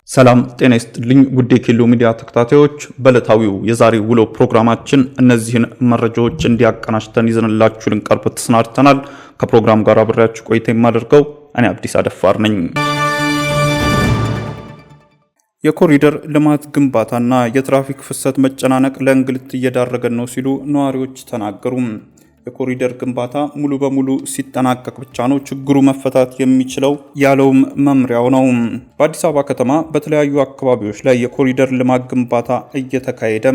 ሰላም ጤና ይስጥልኝ ውድ የኬሎ ሚዲያ ተከታታዮች፣ በዕለታዊው የዛሬ ውሎ ፕሮግራማችን እነዚህን መረጃዎች እንዲያቀናጅተን ይዘንላችሁ ልንቀርብ ተሰናድተናል። ከፕሮግራም ጋር አብሬያችሁ ቆይታ የማደርገው እኔ አብዲስ አደፋር ነኝ። የኮሪደር ልማት ግንባታና የትራፊክ ፍሰት መጨናነቅ ለእንግልት እየዳረገን ነው ሲሉ ነዋሪዎች ተናገሩ። የኮሪደር ግንባታ ሙሉ በሙሉ ሲጠናቀቅ ብቻ ነው ችግሩ መፈታት የሚችለው ያለውም መምሪያው ነው። በአዲስ አበባ ከተማ በተለያዩ አካባቢዎች ላይ የኮሪደር ልማት ግንባታ እየተካሄደ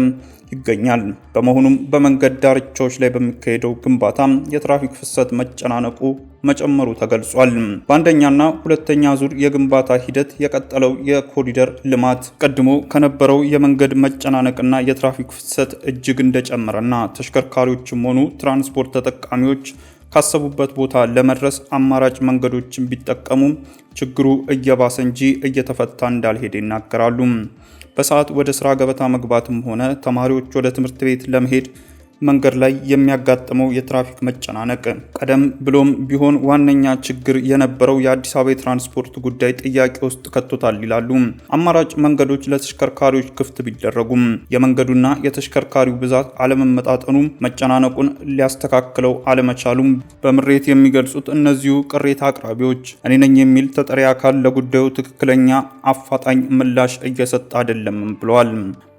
ይገኛል። በመሆኑም በመንገድ ዳርቻዎች ላይ በሚካሄደው ግንባታ የትራፊክ ፍሰት መጨናነቁ መጨመሩ ተገልጿል። በአንደኛና ሁለተኛ ዙር የግንባታ ሂደት የቀጠለው የኮሪደር ልማት ቀድሞ ከነበረው የመንገድ መጨናነቅና የትራፊክ ፍሰት እጅግ እንደጨመረና ተሽከርካሪዎችም ሆኑ ትራንስፖርት ተጠቃሚዎች ካሰቡበት ቦታ ለመድረስ አማራጭ መንገዶችን ቢጠቀሙም ችግሩ እየባሰ እንጂ እየተፈታ እንዳልሄደ ይናገራሉ። በሰዓት ወደ ስራ ገበታ መግባትም ሆነ ተማሪዎች ወደ ትምህርት ቤት ለመሄድ መንገድ ላይ የሚያጋጥመው የትራፊክ መጨናነቅ ቀደም ብሎም ቢሆን ዋነኛ ችግር የነበረው የአዲስ አበባ የትራንስፖርት ጉዳይ ጥያቄ ውስጥ ከቶታል ይላሉ። አማራጭ መንገዶች ለተሽከርካሪዎች ክፍት ቢደረጉም የመንገዱና የተሽከርካሪው ብዛት አለመመጣጠኑ መጨናነቁን ሊያስተካክለው አለመቻሉም በምሬት የሚገልጹት እነዚሁ ቅሬታ አቅራቢዎች እኔ ነኝ የሚል ተጠሪ አካል ለጉዳዩ ትክክለኛ አፋጣኝ ምላሽ እየሰጠ አይደለም ብለዋል።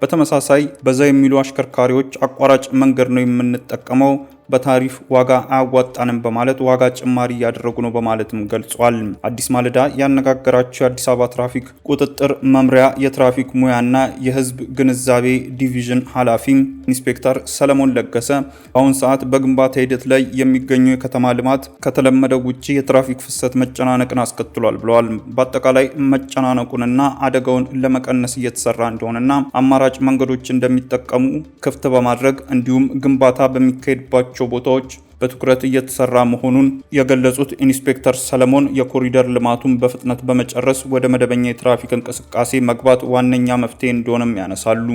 በተመሳሳይ በዛ የሚሉ አሽከርካሪዎች አቋራጭ መንገድ ነው የምንጠቀመው፣ በታሪፍ ዋጋ አያዋጣንም በማለት ዋጋ ጭማሪ እያደረጉ ነው በማለትም ገልጿል። አዲስ ማለዳ ያነጋገራቸው የአዲስ አበባ ትራፊክ ቁጥጥር መምሪያ የትራፊክ ሙያና የሕዝብ ግንዛቤ ዲቪዥን ኃላፊ ኢንስፔክተር ሰለሞን ለገሰ በአሁን ሰዓት በግንባታ ሂደት ላይ የሚገኘው የከተማ ልማት ከተለመደው ውጪ የትራፊክ ፍሰት መጨናነቅን አስከትሏል ብለዋል። በአጠቃላይ መጨናነቁንና አደጋውን ለመቀነስ እየተሰራ እንደሆነና አማራጭ መንገዶች እንደሚጠቀሙ ክፍት በማድረግ እንዲሁም ግንባታ በሚካሄድባቸው ቦታዎች በትኩረት እየተሰራ መሆኑን የገለጹት ኢንስፔክተር ሰለሞን የኮሪደር ልማቱን በፍጥነት በመጨረስ ወደ መደበኛ የትራፊክ እንቅስቃሴ መግባት ዋነኛ መፍትሄ እንደሆነም ያነሳሉ።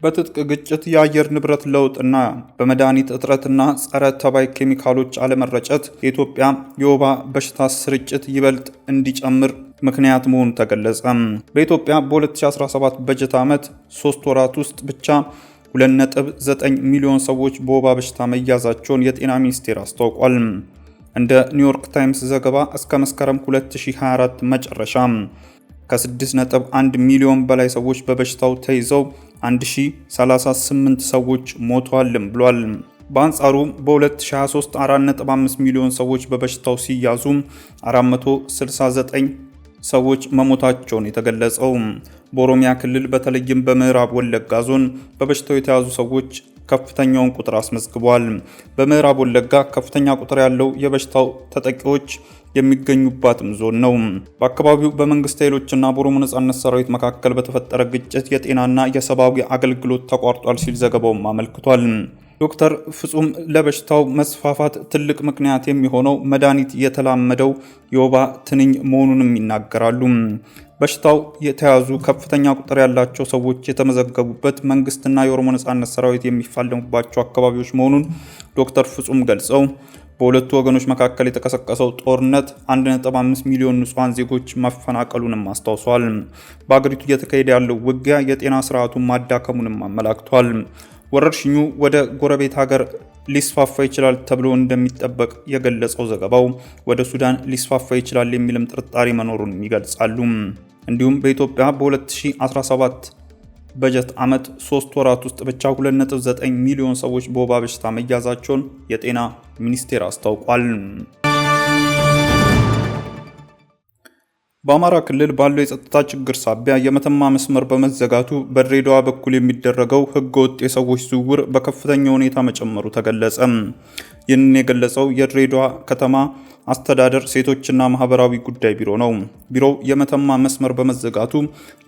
በትጥቅ ግጭት፣ የአየር ንብረት ለውጥና በመድኃኒት እጥረትና ጸረ ተባይ ኬሚካሎች አለመረጨት የኢትዮጵያ የወባ በሽታ ስርጭት ይበልጥ እንዲጨምር ምክንያት መሆኑ ተገለጸ። በኢትዮጵያ በ2017 በጀት ዓመት 3 ወራት ውስጥ ብቻ 2.9 ሚሊዮን ሰዎች በወባ በሽታ መያዛቸውን የጤና ሚኒስቴር አስታውቋል። እንደ ኒውዮርክ ታይምስ ዘገባ እስከ መስከረም 2024 መጨረሻ ከ6.1 ሚሊዮን በላይ ሰዎች በበሽታው ተይዘው 1038 ሰዎች ሞተዋልም ብሏል። በአንጻሩ በ2023 4.5 ሚሊዮን ሰዎች በበሽታው ሲያዙ 469 ሰዎች መሞታቸውን የተገለጸው። በኦሮሚያ ክልል በተለይም በምዕራብ ወለጋ ዞን በበሽታው የተያዙ ሰዎች ከፍተኛውን ቁጥር አስመዝግበዋል። በምዕራብ ወለጋ ከፍተኛ ቁጥር ያለው የበሽታው ተጠቂዎች የሚገኙባትም ዞን ነው። በአካባቢው በመንግስት ኃይሎችና በኦሮሞ ነጻነት ሰራዊት መካከል በተፈጠረ ግጭት የጤናና የሰብአዊ አገልግሎት ተቋርጧል ሲል ዘገባውም አመልክቷል። ዶክተር ፍጹም ለበሽታው መስፋፋት ትልቅ ምክንያት የሚሆነው መድኃኒት የተላመደው የወባ ትንኝ መሆኑንም ይናገራሉ። በሽታው የተያዙ ከፍተኛ ቁጥር ያላቸው ሰዎች የተመዘገቡበት መንግስትና የኦሮሞ ነጻነት ሰራዊት የሚፋለሙባቸው አካባቢዎች መሆኑን ዶክተር ፍጹም ገልጸው በሁለቱ ወገኖች መካከል የተቀሰቀሰው ጦርነት 1.5 ሚሊዮን ንጹሃን ዜጎች ማፈናቀሉንም አስታውሷል። በአገሪቱ እየተካሄደ ያለው ውጊያ የጤና ስርዓቱን ማዳከሙንም አመላክቷል። ወረርሽኙ ወደ ጎረቤት ሀገር ሊስፋፋ ይችላል ተብሎ እንደሚጠበቅ የገለጸው ዘገባው ወደ ሱዳን ሊስፋፋ ይችላል የሚልም ጥርጣሬ መኖሩን ይገልጻሉ። እንዲሁም በኢትዮጵያ በ2017 በጀት ዓመት 3 ወራት ውስጥ ብቻ 2.9 ሚሊዮን ሰዎች በወባ በሽታ መያዛቸውን የጤና ሚኒስቴር አስታውቋል። በአማራ ክልል ባለው የጸጥታ ችግር ሳቢያ የመተማ መስመር በመዘጋቱ በድሬዳዋ በኩል የሚደረገው ህገወጥ የሰዎች ዝውውር በከፍተኛ ሁኔታ መጨመሩ ተገለጸ። ይህንን የገለጸው የድሬዳዋ ከተማ አስተዳደር ሴቶችና ማህበራዊ ጉዳይ ቢሮ ነው። ቢሮው የመተማ መስመር በመዘጋቱ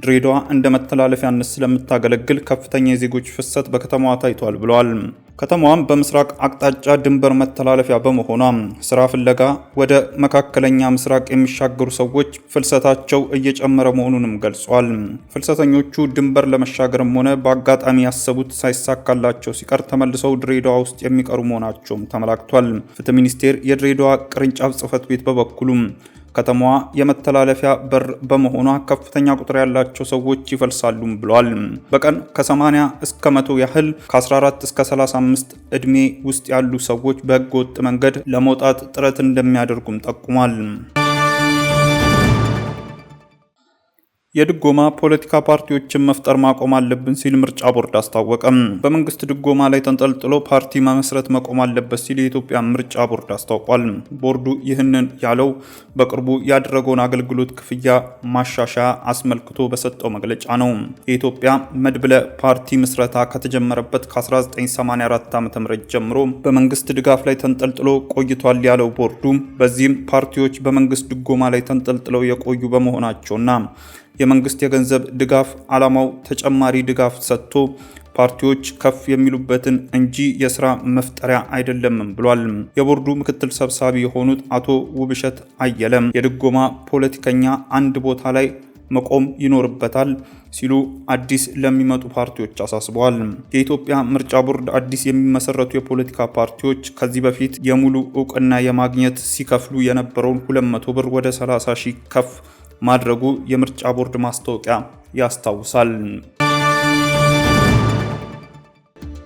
ድሬዳዋ እንደ መተላለፊያነት ስለምታገለግል ከፍተኛ የዜጎች ፍሰት በከተማዋ ታይቷል ብለዋል። ከተማዋም በምስራቅ አቅጣጫ ድንበር መተላለፊያ በመሆኗ ስራ ፍለጋ ወደ መካከለኛ ምስራቅ የሚሻገሩ ሰዎች ፍልሰታቸው እየጨመረ መሆኑንም ገልጿል። ፍልሰተኞቹ ድንበር ለመሻገርም ሆነ በአጋጣሚ ያሰቡት ሳይሳካላቸው ሲቀር ተመልሰው ድሬዳዋ ውስጥ የሚቀሩ መሆናቸውም ተመላክቷል። ፍትህ ሚኒስቴር የድሬዳዋ ቅርንጫፍ ጽህፈት ቤት በበኩሉም ከተማዋ የመተላለፊያ በር በመሆኗ ከፍተኛ ቁጥር ያላቸው ሰዎች ይፈልሳሉም ብሏል። በቀን ከ80 እስከ 100 ያህል ከ14 እስከ 35 ዕድሜ ውስጥ ያሉ ሰዎች በህገ ወጥ መንገድ ለመውጣት ጥረት እንደሚያደርጉም ጠቁሟል። የድጎማ ፖለቲካ ፓርቲዎችን መፍጠር ማቆም አለብን ሲል ምርጫ ቦርድ አስታወቀ። በመንግስት ድጎማ ላይ ተንጠልጥሎ ፓርቲ መመስረት መቆም አለበት ሲል የኢትዮጵያ ምርጫ ቦርድ አስታውቋል። ቦርዱ ይህንን ያለው በቅርቡ ያደረገውን አገልግሎት ክፍያ ማሻሻያ አስመልክቶ በሰጠው መግለጫ ነው። የኢትዮጵያ መድብለ ፓርቲ ምስረታ ከተጀመረበት ከ1984 ዓ.ም ጀምሮ በመንግስት ድጋፍ ላይ ተንጠልጥሎ ቆይቷል ያለው ቦርዱ በዚህም ፓርቲዎች በመንግስት ድጎማ ላይ ተንጠልጥለው የቆዩ በመሆናቸውና የመንግስት የገንዘብ ድጋፍ ዓላማው ተጨማሪ ድጋፍ ሰጥቶ ፓርቲዎች ከፍ የሚሉበትን እንጂ የስራ መፍጠሪያ አይደለም ብሏል። የቦርዱ ምክትል ሰብሳቢ የሆኑት አቶ ውብሸት አየለም የድጎማ ፖለቲከኛ አንድ ቦታ ላይ መቆም ይኖርበታል ሲሉ አዲስ ለሚመጡ ፓርቲዎች አሳስበዋል። የኢትዮጵያ ምርጫ ቦርድ አዲስ የሚመሰረቱ የፖለቲካ ፓርቲዎች ከዚህ በፊት የሙሉ እውቅና የማግኘት ሲከፍሉ የነበረውን 200 ብር ወደ 30 ሺህ ከፍ ማድረጉ የምርጫ ቦርድ ማስታወቂያ ያስታውሳል።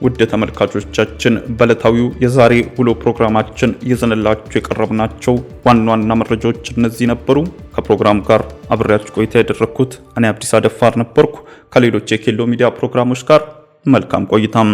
ውድ ተመልካቾቻችን በዕለታዊው የዛሬ ውሎ ፕሮግራማችን ይዘንላችሁ የቀረብናቸው ዋና ዋና መረጃዎች እነዚህ ነበሩ። ከፕሮግራሙ ጋር አብሬያችሁ ቆይታ ያደረኩት እኔ አብዲስ አደፋር ነበርኩ። ከሌሎች የኬሎ ሚዲያ ፕሮግራሞች ጋር መልካም ቆይታም